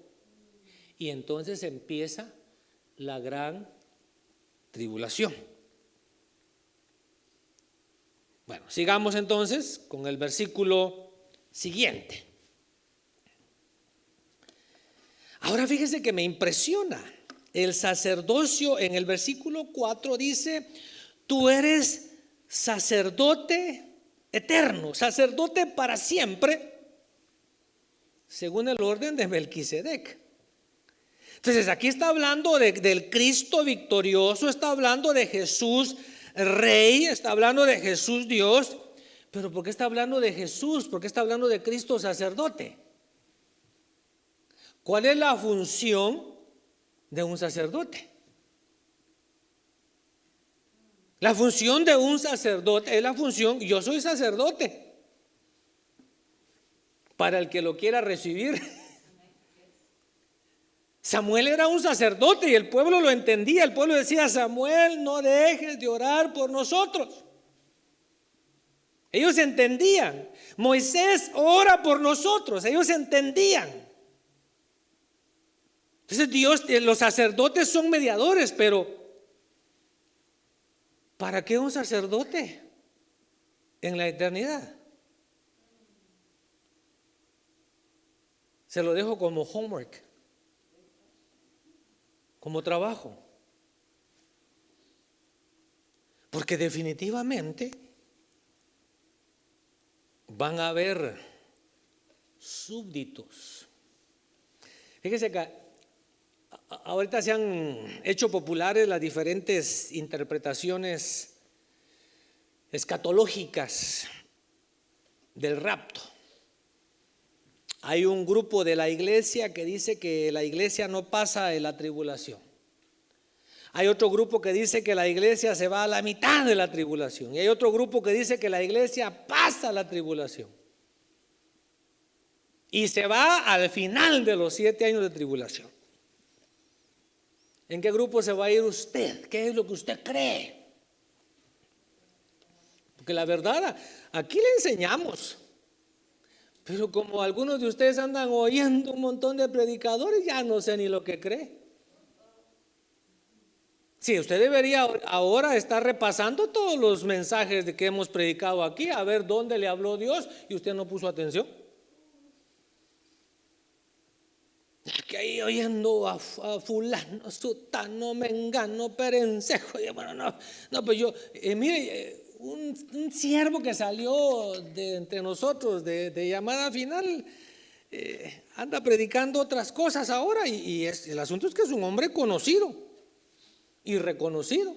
Y entonces empieza la gran tribulación. Bueno, sigamos entonces con el versículo siguiente. Ahora fíjese que me impresiona. El sacerdocio en el versículo 4 dice: tú eres sacerdote eterno, sacerdote para siempre, según el orden de Melquisedec. Entonces aquí está hablando del Cristo victorioso, está hablando de Jesús Rey, está hablando de Jesús Dios. Pero ¿por qué está hablando de Jesús? ¿Por qué está hablando de Cristo sacerdote? ¿Cuál es la función de un sacerdote? La función de un sacerdote es la función: yo soy sacerdote, para el que lo quiera recibir. Samuel era un sacerdote y el pueblo lo entendía. El pueblo decía: Samuel, no dejes de orar por nosotros. Ellos entendían. Moisés, ora por nosotros. Ellos entendían. Entonces Dios, los sacerdotes son mediadores, pero ¿para qué un sacerdote en la eternidad? Se lo dejo como homework, como trabajo. Porque definitivamente van a haber súbditos. Fíjese que ahorita se han hecho populares las diferentes interpretaciones escatológicas del rapto. Hay un grupo de la iglesia que dice que la iglesia no pasa de la tribulación. Hay otro grupo que dice que la iglesia se va a la mitad de la tribulación. Y hay otro grupo que dice que la iglesia pasa la tribulación y se va al final de los 7 años de tribulación. ¿En qué grupo se va a ir usted? ¿Qué es lo que usted cree? Porque la verdad, aquí le enseñamos. Pero como algunos de ustedes andan oyendo un montón de predicadores, ya no sé ni lo que cree. Sí, usted debería ahora estar repasando todos los mensajes de que hemos predicado aquí, a ver dónde le habló Dios y usted no puso atención. Que ahí oyendo a fulano, sutano, mengano, perencejo. Y bueno, no, pues yo, mire, un siervo que salió de entre nosotros de llamada final, anda predicando otras cosas ahora y el asunto es que es un hombre conocido y reconocido.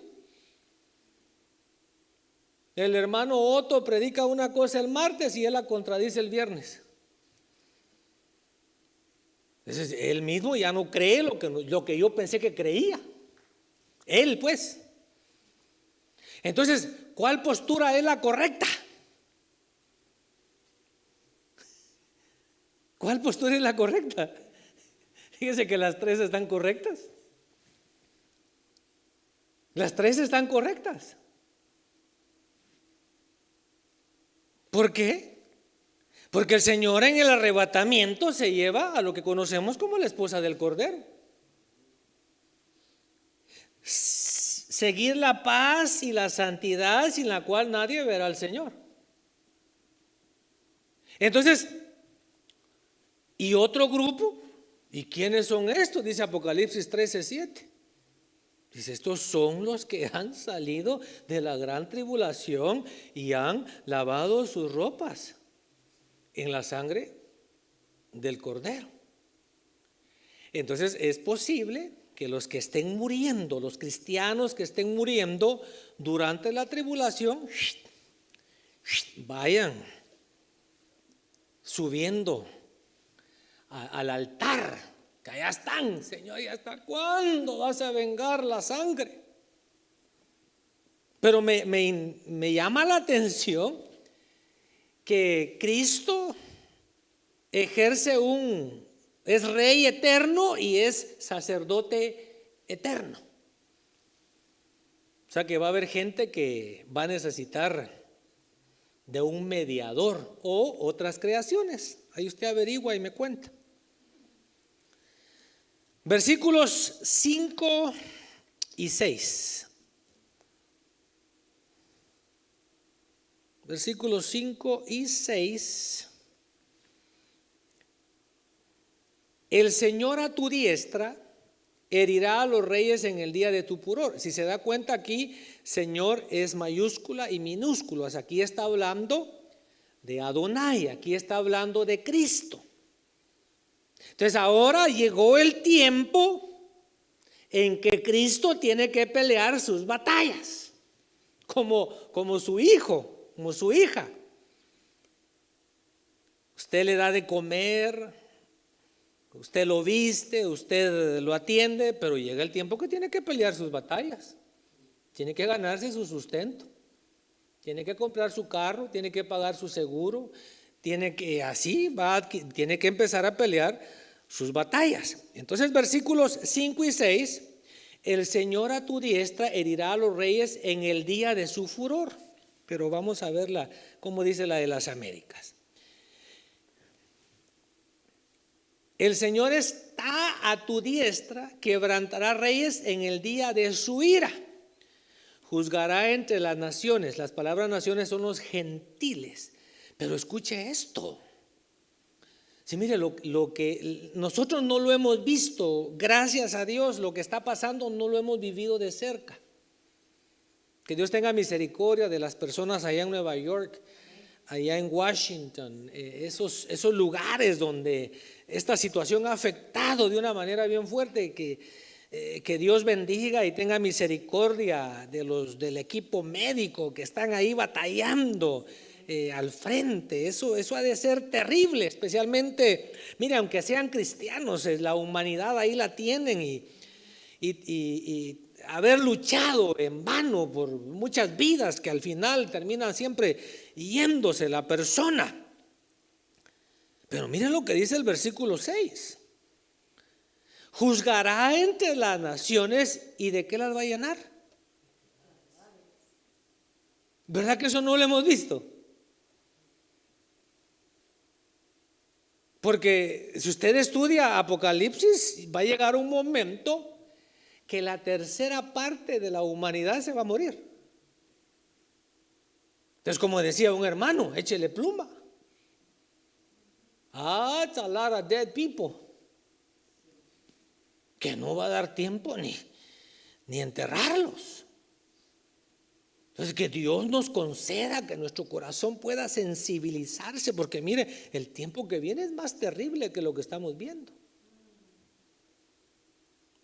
El hermano Otto predica una cosa el martes y él la contradice el viernes. Entonces, él mismo ya no cree lo que yo pensé que creía. Él pues. Entonces, ¿cuál postura es la correcta? ¿Cuál postura es la correcta? Fíjese que las tres están correctas. Las tres están correctas. ¿Por qué? Porque el Señor en el arrebatamiento se lleva a lo que conocemos como la esposa del Cordero. Seguir la paz y la santidad sin la cual nadie verá al Señor. Entonces, ¿y otro grupo? ¿Y quiénes son estos? Dice Apocalipsis 13:7. Dice, estos son los que han salido de la gran tribulación y han lavado sus ropas en la sangre del Cordero. Entonces es posible que los que estén muriendo, los cristianos que estén muriendo durante la tribulación, vayan subiendo al altar, que allá están. Señor, ¿y hasta cuándo vas a vengar la sangre? Pero me llama la atención que Cristo es rey eterno y es sacerdote eterno. O sea que va a haber gente que va a necesitar de un mediador o otras creaciones. Ahí usted averigua y me cuenta. Versículos 5 y 6. Versículos 5 y 6. El Señor a tu diestra herirá a los reyes en el día de tu furor. Si se da cuenta aquí, Señor es mayúscula y minúsculas. Aquí está hablando de Adonai, aquí está hablando de Cristo. Entonces ahora llegó el tiempo en que Cristo tiene que pelear sus batallas, como su hijo, como su hija. Usted le da de comer, usted lo viste, usted lo atiende, pero llega el tiempo que tiene que pelear sus batallas. Tiene que ganarse su sustento. Tiene que comprar su carro, tiene que pagar su seguro, tiene que empezar a pelear sus batallas. Entonces, versículos 5 y 6, el Señor a tu diestra herirá a los reyes en el día de su furor. Pero vamos a verla, como dice la de las Américas. El Señor está a tu diestra, quebrantará reyes en el día de su ira. Juzgará entre las naciones. Las palabras naciones son los gentiles. Pero escuche esto. Sí, mire, lo que nosotros no lo hemos visto, gracias a Dios, lo que está pasando no lo hemos vivido de cerca. Que Dios tenga misericordia de las personas allá en Nueva York, allá en Washington, esos lugares donde esta situación ha afectado de una manera bien fuerte. Que Dios bendiga y tenga misericordia del equipo médico que están ahí batallando al frente. Eso ha de ser terrible, especialmente, mire, aunque sean cristianos, la humanidad ahí la tienen y haber luchado en vano por muchas vidas que al final terminan siempre yéndose la persona. Pero miren lo que dice el versículo 6. Juzgará entre las naciones, ¿y de qué las va a llenar? ¿Verdad que eso no lo hemos visto? Porque si usted estudia Apocalipsis, va a llegar un momento que la tercera parte de la humanidad se va a morir. Entonces, como decía un hermano, échele pluma. It's a lot of dead people. Que no va a dar tiempo ni enterrarlos. Entonces, que Dios nos conceda que nuestro corazón pueda sensibilizarse, porque mire, el tiempo que viene es más terrible que lo que estamos viendo.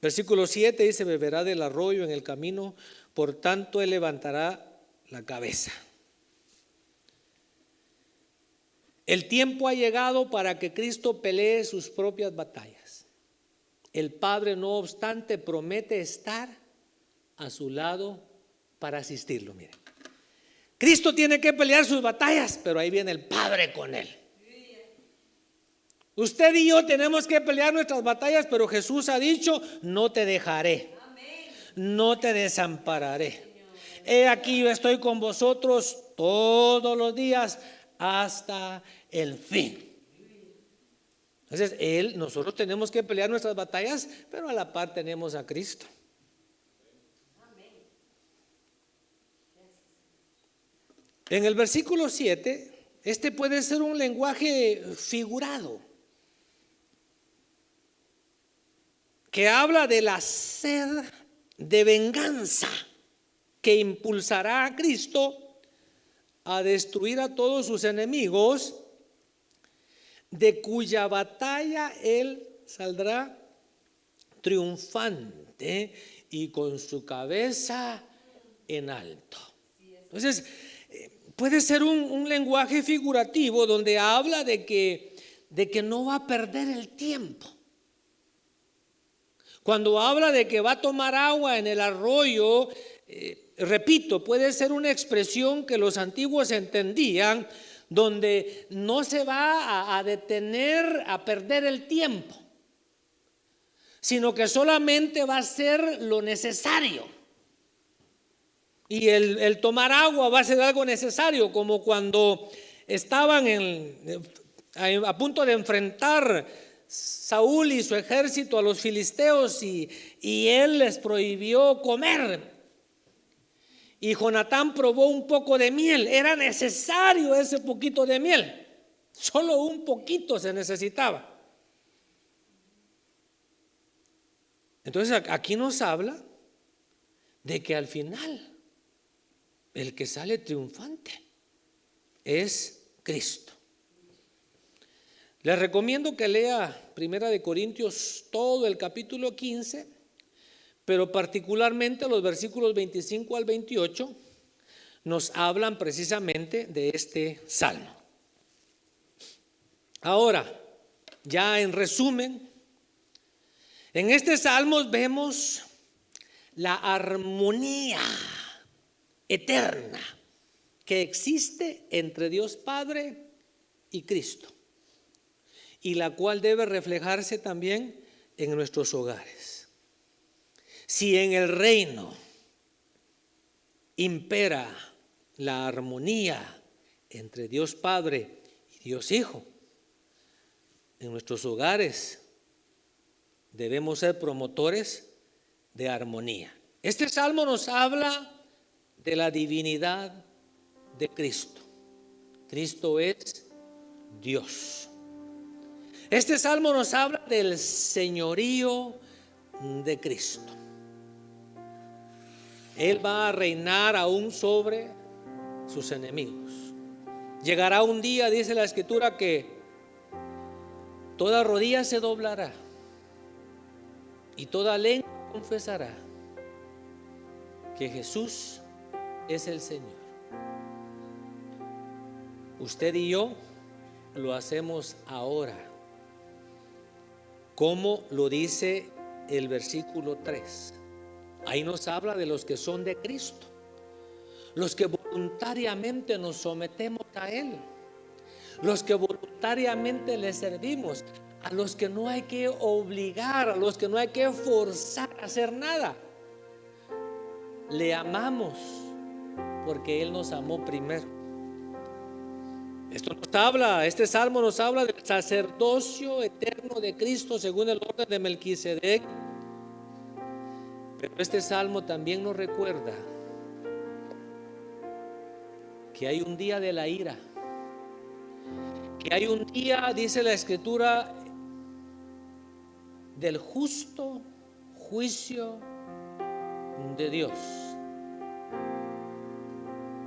Versículo 7 dice: beberá del arroyo en el camino, por tanto él levantará la cabeza. El tiempo ha llegado para que Cristo pelee sus propias batallas. El Padre, no obstante, promete estar a su lado para asistirlo. Mire, Cristo tiene que pelear sus batallas, pero ahí viene el Padre con él. Usted y yo tenemos que pelear nuestras batallas, pero Jesús ha dicho: no te dejaré, no te desampararé. He aquí, yo estoy con vosotros todos los días hasta el fin. Entonces, nosotros tenemos que pelear nuestras batallas, pero a la par tenemos a Cristo. En el versículo 7, este puede ser un lenguaje figurado, que habla de la sed de venganza que impulsará a Cristo a destruir a todos sus enemigos, de cuya batalla él saldrá triunfante y con su cabeza en alto. Entonces, puede ser un lenguaje figurativo donde habla de que no va a perder el tiempo. Cuando habla de que va a tomar agua en el arroyo, repito, puede ser una expresión que los antiguos entendían donde no se va a detener a perder el tiempo, sino que solamente va a ser lo necesario. Y el tomar agua va a ser algo necesario, como cuando estaban a punto de enfrentar Saúl y su ejército a los filisteos, y él les prohibió comer. Y Jonatán probó un poco de miel. Era necesario ese poquito de miel. Solo un poquito se necesitaba. Entonces aquí nos habla de que al final el que sale triunfante es Cristo. Les recomiendo que lea 1 Corintios todo el capítulo 15, pero particularmente los versículos 25 al 28 nos hablan precisamente de este salmo. Ahora, ya en resumen, en este salmo vemos la armonía eterna que existe entre Dios Padre y Cristo, y la cual debe reflejarse también en nuestros hogares. Si en el reino impera la armonía entre Dios Padre y Dios Hijo, en nuestros hogares debemos ser promotores de armonía. Este salmo nos habla de la divinidad de Cristo. Cristo es Dios. Este salmo nos habla del señorío de Cristo. Él va a reinar aún sobre sus enemigos. Llegará un día, dice la Escritura, que toda rodilla se doblará y toda lengua confesará que Jesús es el Señor. Usted y yo lo hacemos ahora, como lo dice el versículo 3. Ahí nos habla de los que son de Cristo, los que voluntariamente nos sometemos a Él, los que voluntariamente le servimos, a los que no hay que obligar, a los que no hay que forzar a hacer nada. Le amamos porque Él nos amó primero. Este salmo nos habla del sacerdocio eterno de Cristo según el orden de Melquisedec. Pero este salmo también nos recuerda que hay un día de la ira, que hay un día, dice la Escritura, del justo juicio de Dios,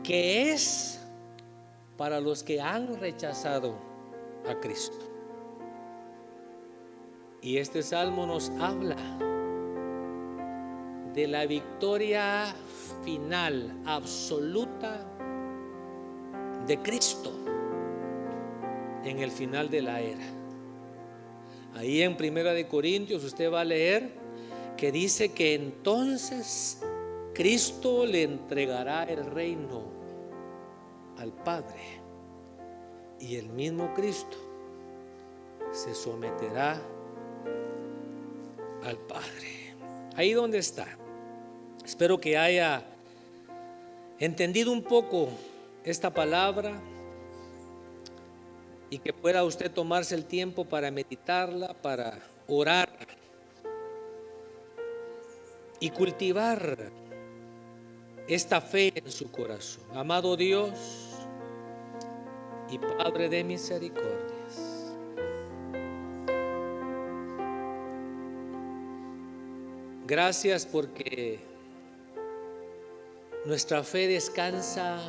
que es para los que han rechazado a Cristo. Y este salmo nos habla de la victoria final, absoluta de Cristo en el final de la era. Ahí en 1 Corintios usted va a leer que dice que entonces Cristo le entregará el reino al Padre, y el mismo Cristo se someterá al Padre. Ahí donde está. Espero que haya entendido un poco esta palabra y que pueda usted tomarse el tiempo para meditarla, para orar y cultivar esta fe en su corazón. Amado Dios y Padre de misericordias, gracias porque nuestra fe descansa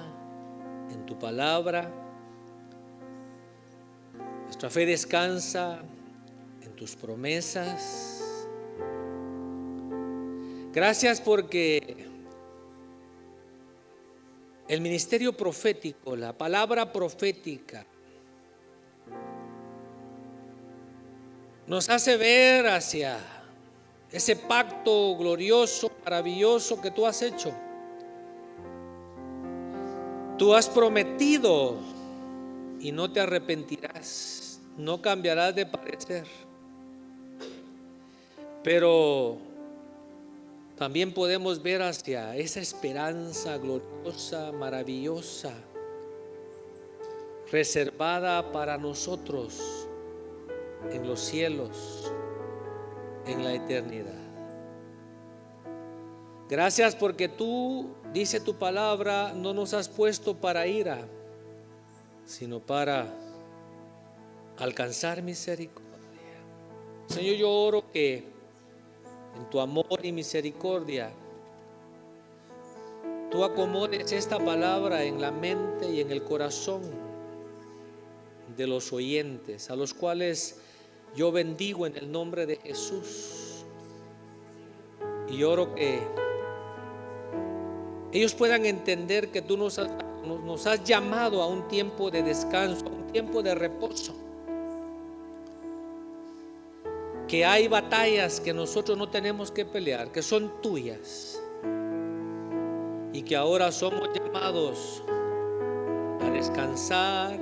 en tu palabra, nuestra fe descansa en tus promesas. Gracias porque el ministerio profético, la palabra profética, nos hace ver hacia ese pacto glorioso, maravilloso que tú has hecho. Tú has prometido y no te arrepentirás, no cambiarás de parecer. Pero también podemos ver hacia esa esperanza gloriosa, maravillosa, reservada para nosotros en los cielos, en la eternidad. Gracias porque tú, dice tu palabra, no nos has puesto para ira, sino para alcanzar misericordia. Señor, yo oro que en tu amor y misericordia tú acomodes esta palabra en la mente y en el corazón de los oyentes, a los cuales yo bendigo en el nombre de Jesús. Y oro que ellos puedan entender que tú nos has llamado a un tiempo de descanso, a un tiempo de reposo. Que hay batallas que nosotros no tenemos que pelear, que son tuyas. Y que ahora somos llamados a descansar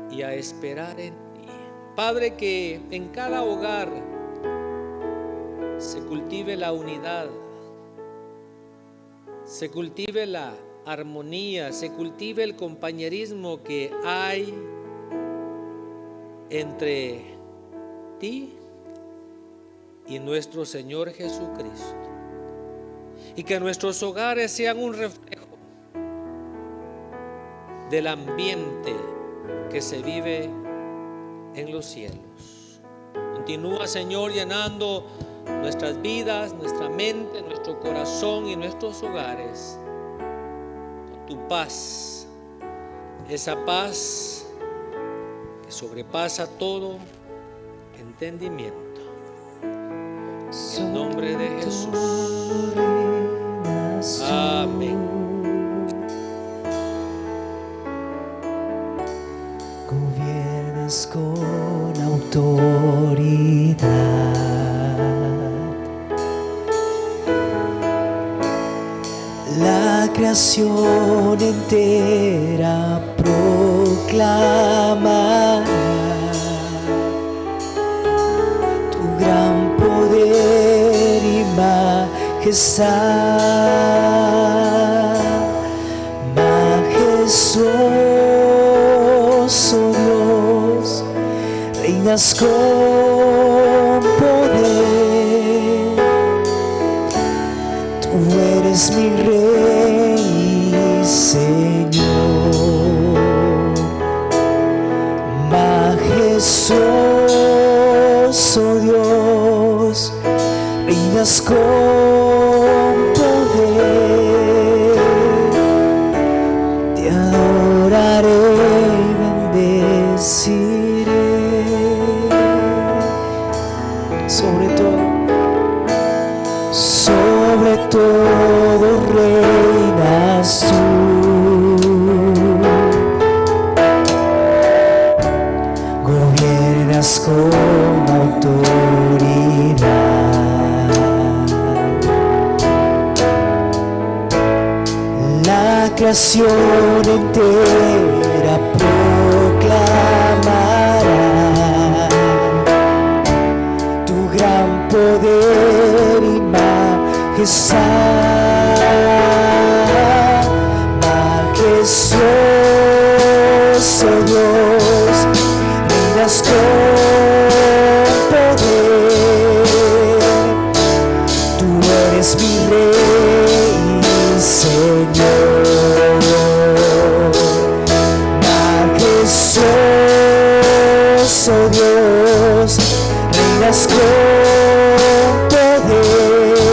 y a esperar en ti. Padre, que en cada hogar se cultive la unidad, se cultive la armonía, se cultive el compañerismo que hay entre ti y nuestro Señor Jesucristo, y que nuestros hogares sean un reflejo del ambiente que se vive en los cielos. Continúa, Señor, llenando nuestras vidas, nuestra mente, nuestro corazón y nuestros hogares con tu paz, esa paz que sobrepasa todo entendimiento. En el nombre de Jesús. Amén. Gobiernas con autoridad, la creación entera proclamará tu gran poder y majestad. Majestuoso Dios, reinas con poder. Tú eres mi Rey y Señor. Majestuoso Dios, reinas con poder. Te adoraré y bendeciré. Sobre todo reinas tú. Gobiernas con autoridad, la creación entera proclamará tu gran poder y majestad. Majestuoso Dios, reinas con poder. Tú eres mi Rey y Señor. Majestuoso Dios, reinas con poder.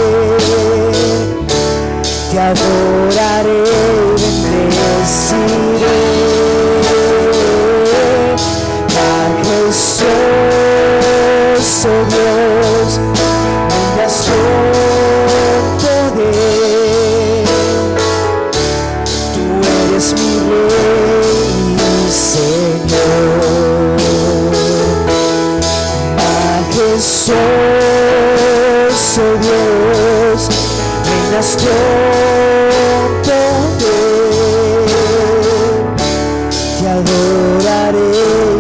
Te adoraré y bendeciré. Majestuoso Dios, reinas con poder. Tú eres mi Rey y Señor. Majestuoso Dios, reinas con poder. adoraré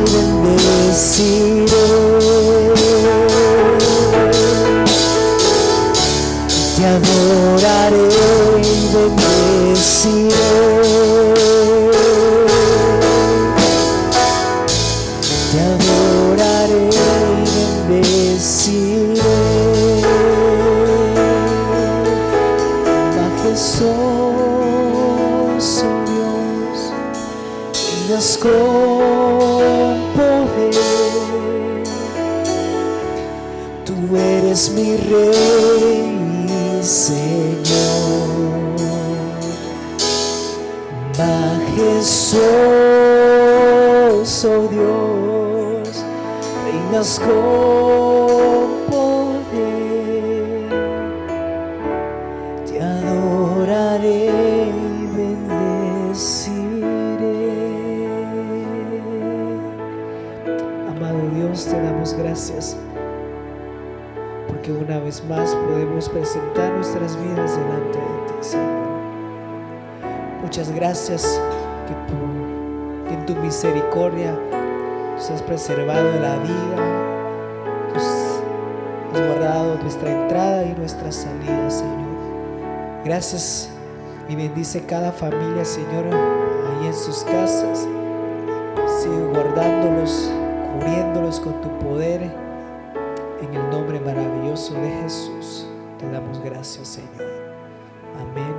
y bendeciré. Te adoraré y bendeciré. Te adoraré y bendeciré. Majestuoso Dios, reinas con poder. Tú eres mi Rey y Señor. Majestuoso Dios, reinas con poder. Te adoraré y bendeciré. Amado Dios, te damos gracias porque una vez más podemos presentar nuestras vidas delante de ti, Señor. Muchas gracias que en tu misericordia nos has preservado la vida, nos has guardado nuestra entrada y nuestra salida, Señor. Gracias y bendice cada familia, Señor, ahí en sus casas. Sigue guardándolos, cubriéndolos con tu poder. En el nombre maravilloso de Jesús te damos gracias, Señor. Amén.